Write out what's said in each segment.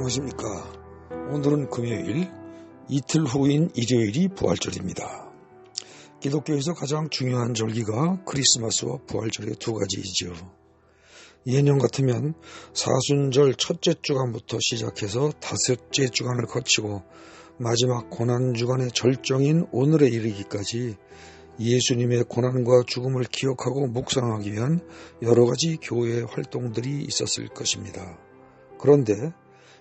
안녕하십니까. 오늘은 금요일, 이틀 후인 일요일이 부활절입니다. 기독교에서 가장 중요한 절기가 크리스마스와 부활절의 두 가지이죠. 예년 같으면 사순절 첫째 주간부터 시작해서 다섯째 주간을 거치고 마지막 고난주간의 절정인 오늘에 이르기까지 예수님의 고난과 죽음을 기억하고 묵상하기 위한 여러 가지 교회 활동들이 있었을 것입니다. 그런데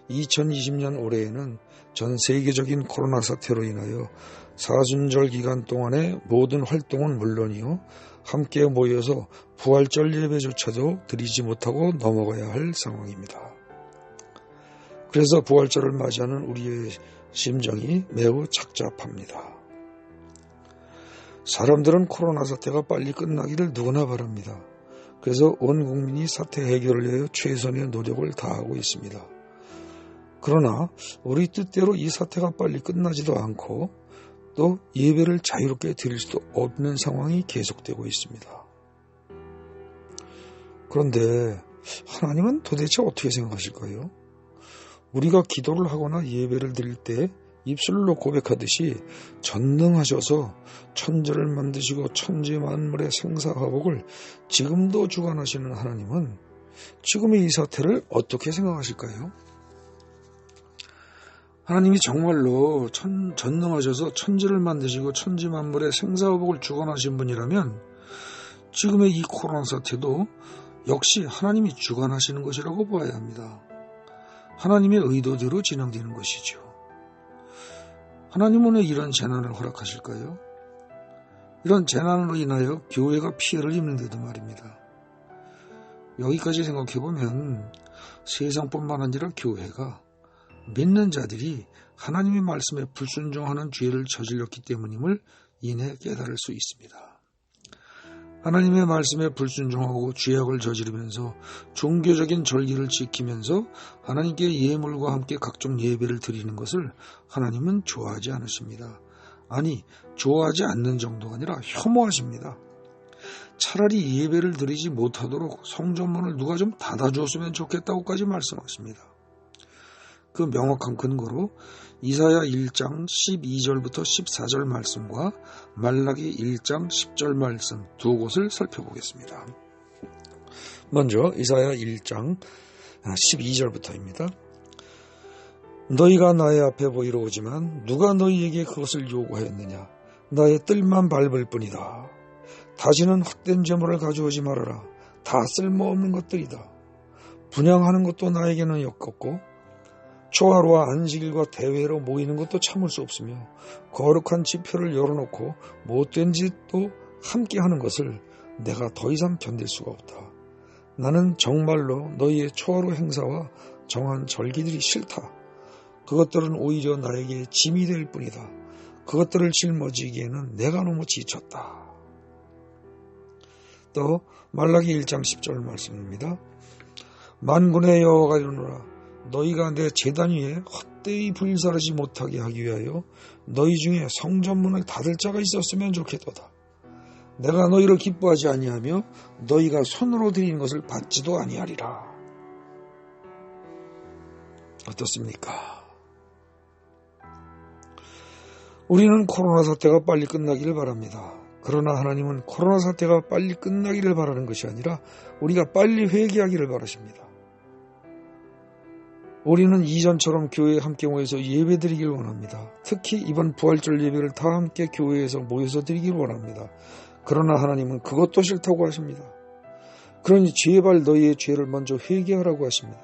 2020년 올해에는 전 세계적인 코로나 사태로 인하여 사순절 기간 동안의 모든 활동은 물론이요, 함께 모여서 부활절 예배조차도 드리지 못하고 넘어가야 할 상황입니다. 그래서 부활절을 맞이하는 우리의 심정이 매우 착잡합니다. 사람들은 코로나 사태가 빨리 끝나기를 누구나 바랍니다. 그래서 온 국민이 사태 해결을 위하여 최선의 노력을 다하고 있습니다. 그러나 우리 뜻대로 이 사태가 빨리 끝나지도 않고 또 예배를 자유롭게 드릴 수도 없는 상황이 계속되고 있습니다. 그런데 하나님은 도대체 어떻게 생각하실까요? 우리가 기도를 하거나 예배를 드릴 때 입술로 고백하듯이 전능하셔서 천지를 만드시고 천지 만물의 생사화복을 지금도 주관하시는 하나님은 지금의 이 사태를 어떻게 생각하실까요? 하나님이 정말로 전능하셔서 천지를 만드시고 천지 만물의 생사화복을 주관하신 분이라면 지금의 이 코로나 사태도 역시 하나님이 주관하시는 것이라고 봐야 합니다. 하나님의 의도대로 진행되는 것이죠. 하나님은 왜 이런 재난을 허락하실까요? 이런 재난으로 인하여 교회가 피해를 입는데도 말입니다. 여기까지 생각해보면 세상뿐만 아니라 교회가 믿는 자들이 하나님의 말씀에 불순종하는 죄를 저질렀기 때문임을 이내 깨달을 수 있습니다. 하나님의 말씀에 불순종하고 죄악을 저지르면서 종교적인 절기를 지키면서 하나님께 예물과 함께 각종 예배를 드리는 것을 하나님은 좋아하지 않으십니다. 아니, 좋아하지 않는 정도가 아니라 혐오하십니다. 차라리 예배를 드리지 못하도록 성전문을 누가 좀 닫아주었으면 좋겠다고까지 말씀하십니다. 그 명확한 근거로 이사야 1장 12절부터 14절 말씀과 말라기 1장 10절 말씀 두 곳을 살펴보겠습니다. 먼저 이사야 1장 12절부터입니다. 너희가 나의 앞에 보이러 오지만 누가 너희에게 그것을 요구하였느냐? 나의 뜰만 밟을 뿐이다. 다시는 헛된 재물을 가져오지 말아라. 다 쓸모없는 것들이다. 분향하는 것도 나에게는 역겹고 초하루와 안식일과 대회로 모이는 것도 참을 수 없으며 거룩한 지표를 열어놓고 못된 짓도 함께하는 것을 내가 더 이상 견딜 수가 없다. 나는 정말로 너희의 초하루 행사와 정한 절기들이 싫다. 그것들은 오히려 나에게 짐이 될 뿐이다. 그것들을 짊어지기에는 내가 너무 지쳤다. 또 말라기 1장 10절 말씀입니다. 만군의 여호와가 이르노라. 너희가 내 제단 위에 헛되이 불사르지 못하게 하기 위하여 너희 중에 성전문을 닫을 자가 있었으면 좋겠도다. 내가 너희를 기뻐하지 아니하며 너희가 손으로 드리는 것을 받지도 아니하리라. 어떻습니까? 우리는 코로나 사태가 빨리 끝나기를 바랍니다. 그러나 하나님은 코로나 사태가 빨리 끝나기를 바라는 것이 아니라 우리가 빨리 회개하기를 바라십니다. 우리는 이전처럼 교회에 함께 모여서 예배드리길 원합니다. 특히 이번 부활절 예배를 다 함께 교회에서 모여서 드리길 원합니다. 그러나 하나님은 그것도 싫다고 하십니다. 그러니 제발 너희의 죄를 먼저 회개하라고 하십니다.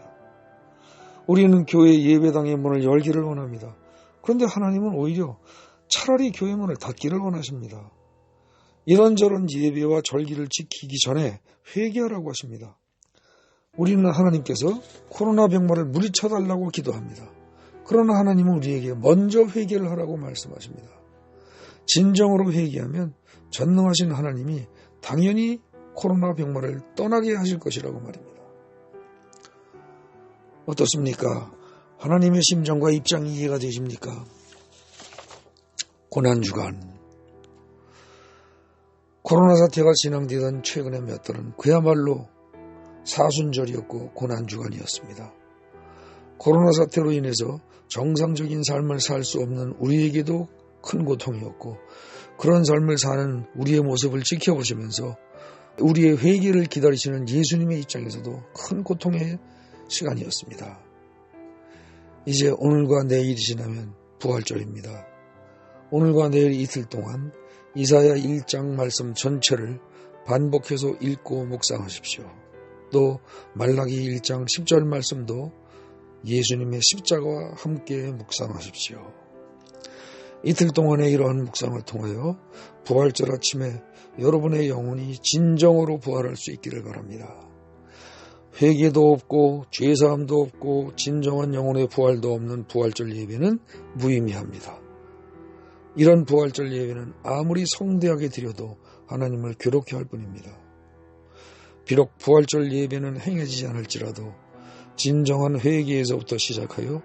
우리는 교회 예배당의 문을 열기를 원합니다. 그런데 하나님은 오히려 차라리 교회 문을 닫기를 원하십니다. 이런저런 예배와 절기를 지키기 전에 회개하라고 하십니다. 우리는 하나님께서 코로나 병마를 물리쳐달라고 기도합니다. 그러나 하나님은 우리에게 먼저 회개를 하라고 말씀하십니다. 진정으로 회개하면 전능하신 하나님이 당연히 코로나 병마를 떠나게 하실 것이라고 말입니다. 어떻습니까? 하나님의 심정과 입장이 이해가 되십니까? 고난주간 코로나 사태가 진행되던 최근의 몇 달은 그야말로 사순절이었고 고난주간이었습니다. 코로나 사태로 인해서 정상적인 삶을 살 수 없는 우리에게도 큰 고통이었고, 그런 삶을 사는 우리의 모습을 지켜보시면서 우리의 회개를 기다리시는 예수님의 입장에서도 큰 고통의 시간이었습니다. 이제 오늘과 내일이 지나면 부활절입니다. 오늘과 내일 이틀 동안 이사야 1장 말씀 전체를 반복해서 읽고 묵상하십시오. 또 말라기 1장 10절 말씀도 예수님의 십자가와 함께 묵상하십시오. 이틀 동안의 이러한 묵상을 통하여 부활절 아침에 여러분의 영혼이 진정으로 부활할 수 있기를 바랍니다. 회개도 없고 죄사함도 없고 진정한 영혼의 부활도 없는 부활절 예배는 무의미합니다. 이런 부활절 예배는 아무리 성대하게 드려도 하나님을 괴롭게 할 뿐입니다. 비록 부활절 예배는 행해지지 않을지라도 진정한 회개에서부터 시작하여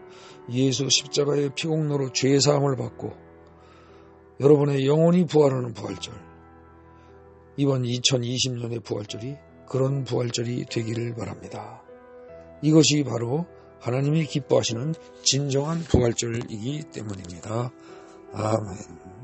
예수 십자가의 피공로로 죄사함을 받고 여러분의 영혼이 부활하는 부활절, 이번 2020년의 부활절이 그런 부활절이 되기를 바랍니다. 이것이 바로 하나님이 기뻐하시는 진정한 부활절이기 때문입니다. 아멘.